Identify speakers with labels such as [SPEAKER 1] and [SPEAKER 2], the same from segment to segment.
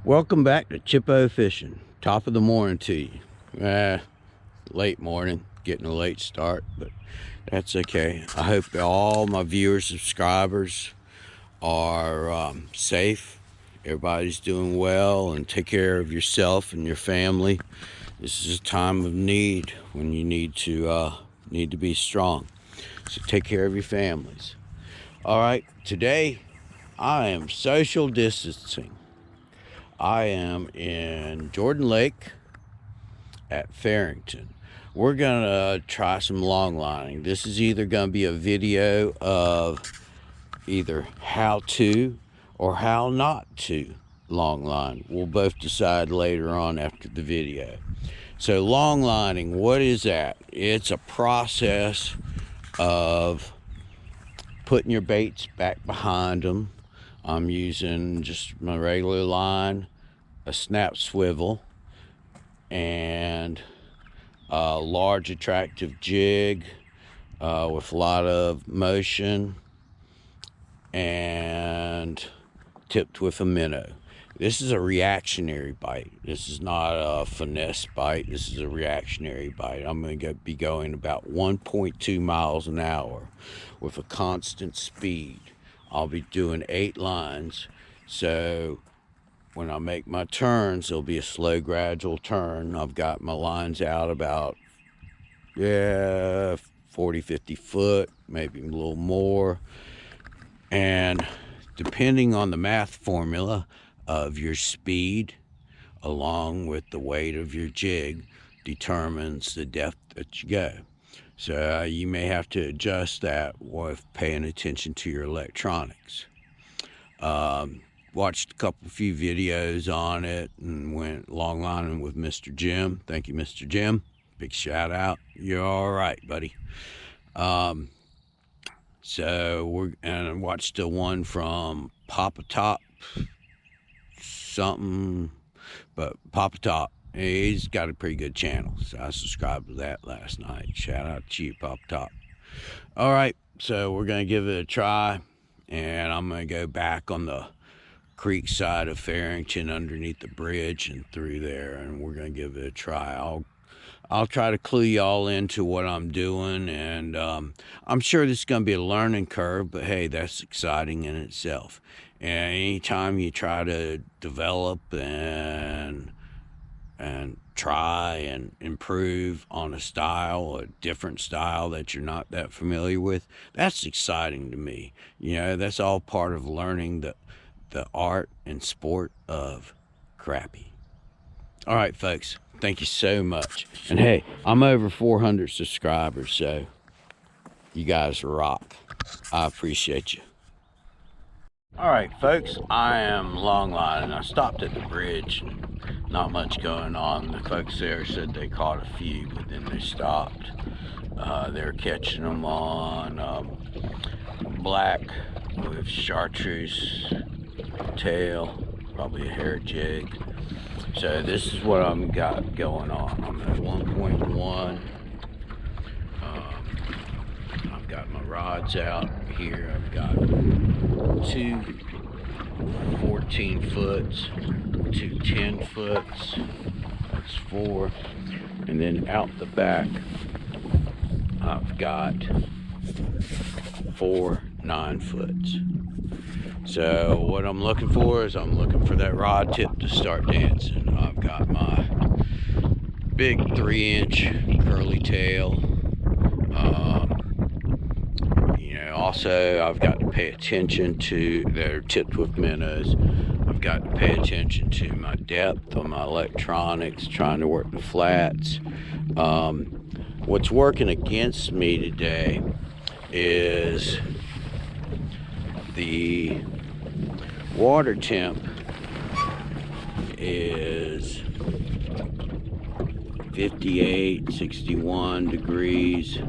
[SPEAKER 1] Welcome back to Chippo Fishing. Top of the morning to you. Late morning, getting a late start, but that's okay. I hope all my viewers, subscribers are safe. Everybody's doing well, and take care of yourself and your family. This is a time of need when you need to be strong. So take care of your families. All right, today I am social distancing. I am in Jordan Lake at Farrington. We're gonna try some longlining. This is either gonna be a video of either how to or how not to longline. We'll both decide later on after the video. So longlining, what is that? It's a process of putting your baits back behind them. I'm using just my regular line, a snap swivel, and a large attractive jig with a lot of motion, and tipped with a minnow. This is a reactionary bite. This is not a finesse bite. This is a reactionary bite. I'm going to be going about 1.2 miles an hour with a constant speed. I'll be doing 8 lines, so when I make my turns, there'll be a slow, gradual turn. I've got my lines out about 40, 50 foot, maybe a little more, and depending on the math formula of your speed along with the weight of your jig determines the depth that you go. So you may have to adjust that with paying attention to your electronics. Watched a few videos on it and went longlining with Mr. Jim. Thank you, Mr. Jim. Big shout out. You're all right, buddy. So I watched the one from Papa Top something, but Papa Top, he's got a pretty good channel, so I subscribed to that last night. Shout out to you, Pop Top. All right, so we're gonna give it a try, and I'm gonna go back on the creek side of Farrington underneath the bridge and through there, and we're gonna give it a try. I'll try to clue y'all into what I'm doing, and I'm sure this is gonna be a learning curve, but hey, that's exciting in itself. And anytime you try to develop and try and improve on a style, a different style that you're not that familiar with, that's exciting to me. You know, that's all part of learning the art and sport of crappie. All right, folks, thank you so much. And hey, I'm over 400 subscribers, so you guys rock. I appreciate you. All right, folks, I am longlining. I stopped at the bridge. Not much going on. The folks there said they caught a few, but then they stopped. They're catching them on black with chartreuse tail, probably a hair jig. So this is what I'm got going on. I'm at 1.1. I've got my rods out here. I've got 2 14 foots, 2 10 foots, that's 4, and then out the back I've got 4 9 foots. So what I'm looking for is I'm looking for that rod tip to start dancing. I've got my big 3-inch curly tail. Also, I've got to pay attention to, they're tipped with minnows. I've got to pay attention to my depth on my electronics, trying to work the flats. What's working against me today is the water temp is 58, 61 degrees.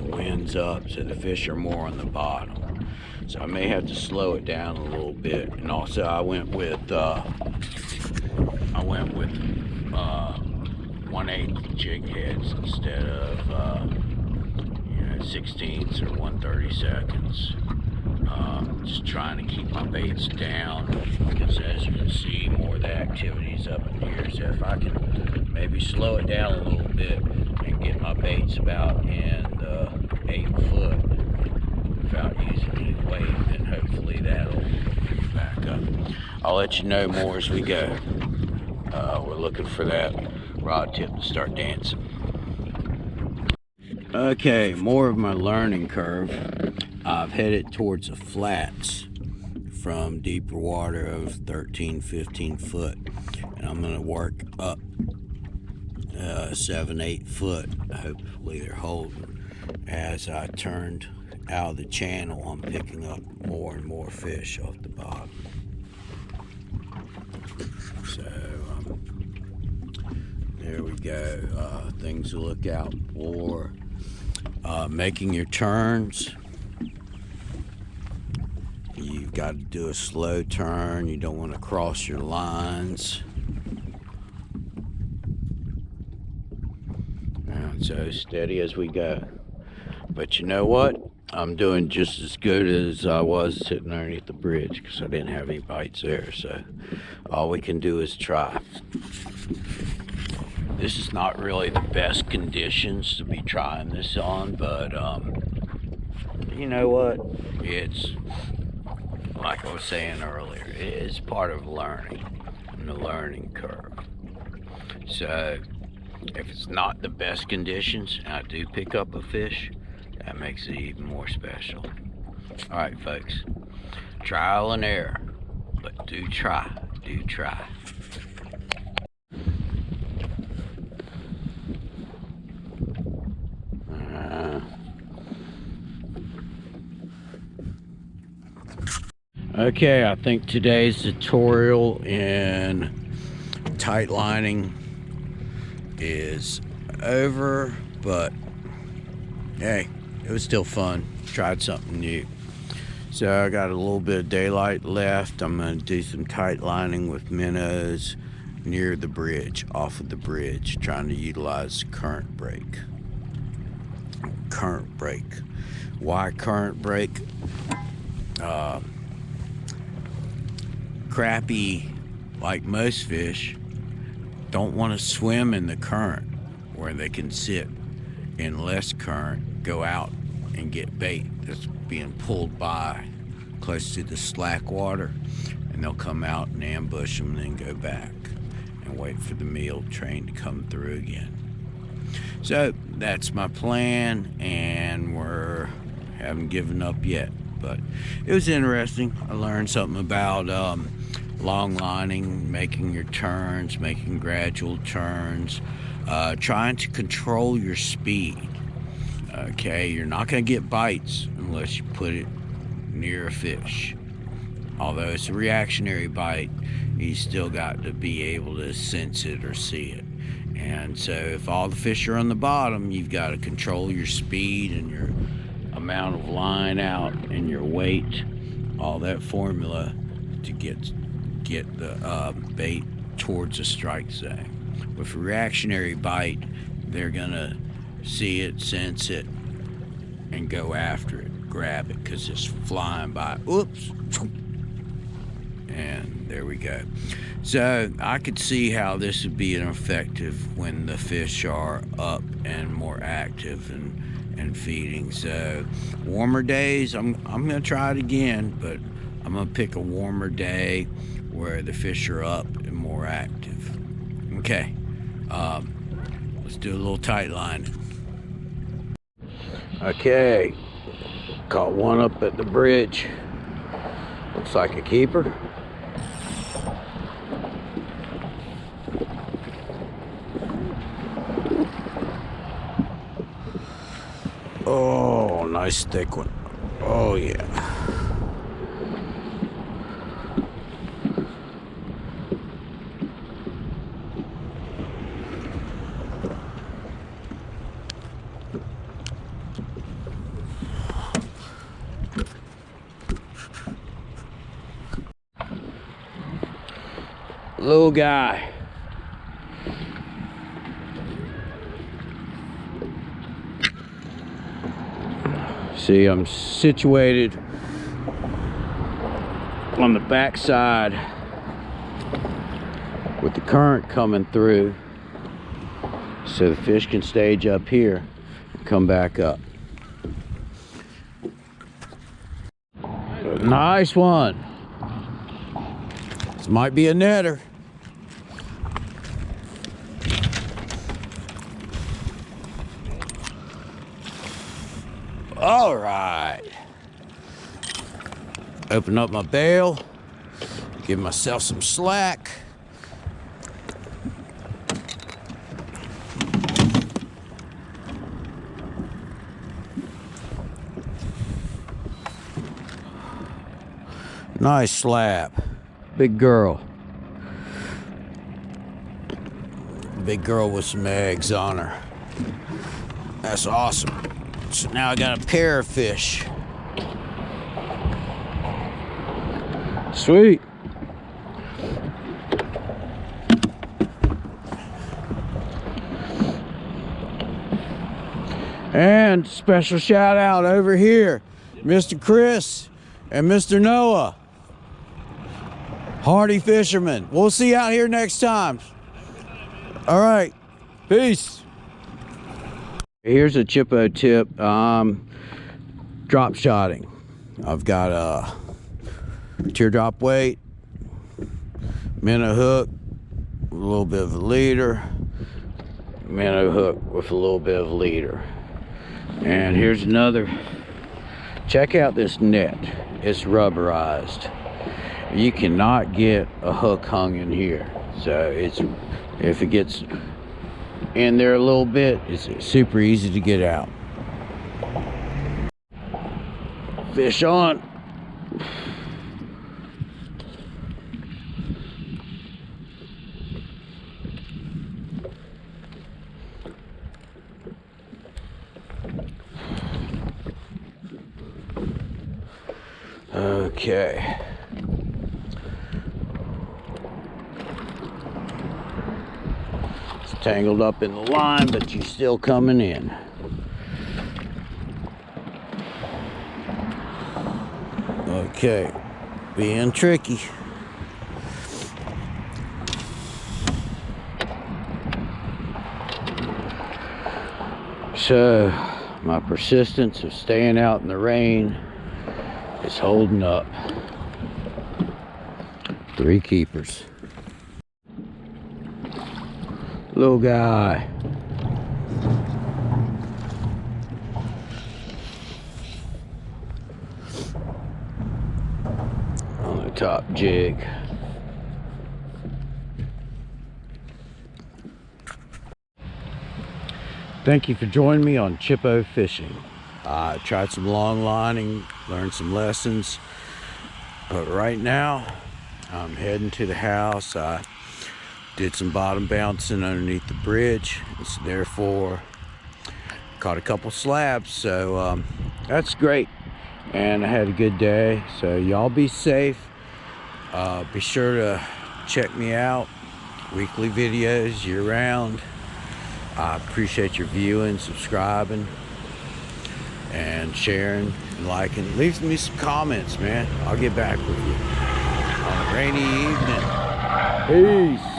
[SPEAKER 1] Wind's up, so the fish are more on the bottom, so I may have to slow it down a little bit. And also I went with 1/8 jig heads instead of 16ths or 1/32. Just trying to keep my baits down, So as you can see, more of the activities up in here. So if I can maybe slow it down a little bit and get my baits about in the 8 foot without using any weight, then hopefully that'll pick back up. I'll let you know more as we go. We're looking for that rod tip to start dancing. Okay, more of my learning curve. I've headed towards the flats from deeper water of 13, 15 foot. And I'm gonna work up 7, 8 foot. Hopefully they're holding. As I turned out of the channel, I'm picking up more and more fish off the bottom. So there we go. Things to look out for. Making your turns. You've got to do a slow turn. You don't want to cross your lines. And so steady as we go. But you know what? I'm doing just as good as I was sitting underneath the bridge because I didn't have any bites there. So all we can do is try. This is not really the best conditions to be trying this on, but you know what? It's like I was saying earlier, it's part of learning and the learning curve. So if it's not the best conditions and I do pick up a fish, that makes it even more special. All right, folks, trial and error, but do try. Okay, I think today's tutorial in tight lining is over, but hey, it was still fun. Tried something new. So I got a little bit of daylight left. I'm going to do some tight lining with minnows near the bridge, off of the bridge, trying to utilize current break. Current break. Why current break? Crappie, like most fish, don't want to swim in the current where they can sit in less current, go out and get bait that's being pulled by close to the slack water, and they'll come out and ambush them and then go back and wait for the meal train to come through again. So that's my plan, and we're haven't given up yet, but it was interesting. I learned something about long lining, making your turns, making gradual turns, trying to control your speed. Okay, you're not going to get bites unless you put it near a fish. Although it's a reactionary bite, you still got to be able to sense it or see it. And so if all the fish are on the bottom, you've got to control your speed and your amount of line out and your weight, all that formula to get the bait towards the strike zone. With a reactionary bite, they're gonna see it, sense it, and go after it, grab it, because it's flying by. Oops, and there we go. So I could see how this would be effective when the fish are up and more active and feeding. So warmer days, I'm gonna try it again, but I'm gonna pick a warmer day where the fish are up and more active. Okay, let's do a little tight lining. Okay, caught one up at the bridge. Looks like a keeper. Oh, nice thick one. Oh yeah. Little guy. See, I'm situated on the back side with the current coming through, so the fish can stage up here and come back up. Nice one. This might be a netter. All right. Open up my bail. Give myself some slack. Nice slab. Big girl. Big girl with some eggs on her. That's awesome. So now I got a pair of fish. Sweet. And special shout out over here, Mr. Chris and Mr. Noah. Hardy fishermen. We'll see you out here next time. All right. Peace. Here's a Chippo tip. Drop shotting. I've got a teardrop weight, minnow hook, a little bit of a leader, minnow hook with a little bit of a leader. And here's another. Check out this net. It's rubberized. You cannot get a hook hung in here. So if it gets in there a little bit, it's super easy to get out. Fish on. Okay. It's tangled up in the line, but she's still coming in. Okay, being tricky. So, my persistence of staying out in the rain is holding up. 3 keepers. Little guy. On the top jig. Thank you for joining me on Chippo Fishing. I tried some long lining, learned some lessons, but right now I'm heading to the house. I did some bottom bouncing underneath the bridge, so therefore caught a couple slabs, so that's great, and I had a good day. So y'all be safe. Be sure to check me out, weekly videos year round. I appreciate your viewing, subscribing, and sharing and liking. Leave me some comments, man. I'll get back with you on a rainy evening. Peace.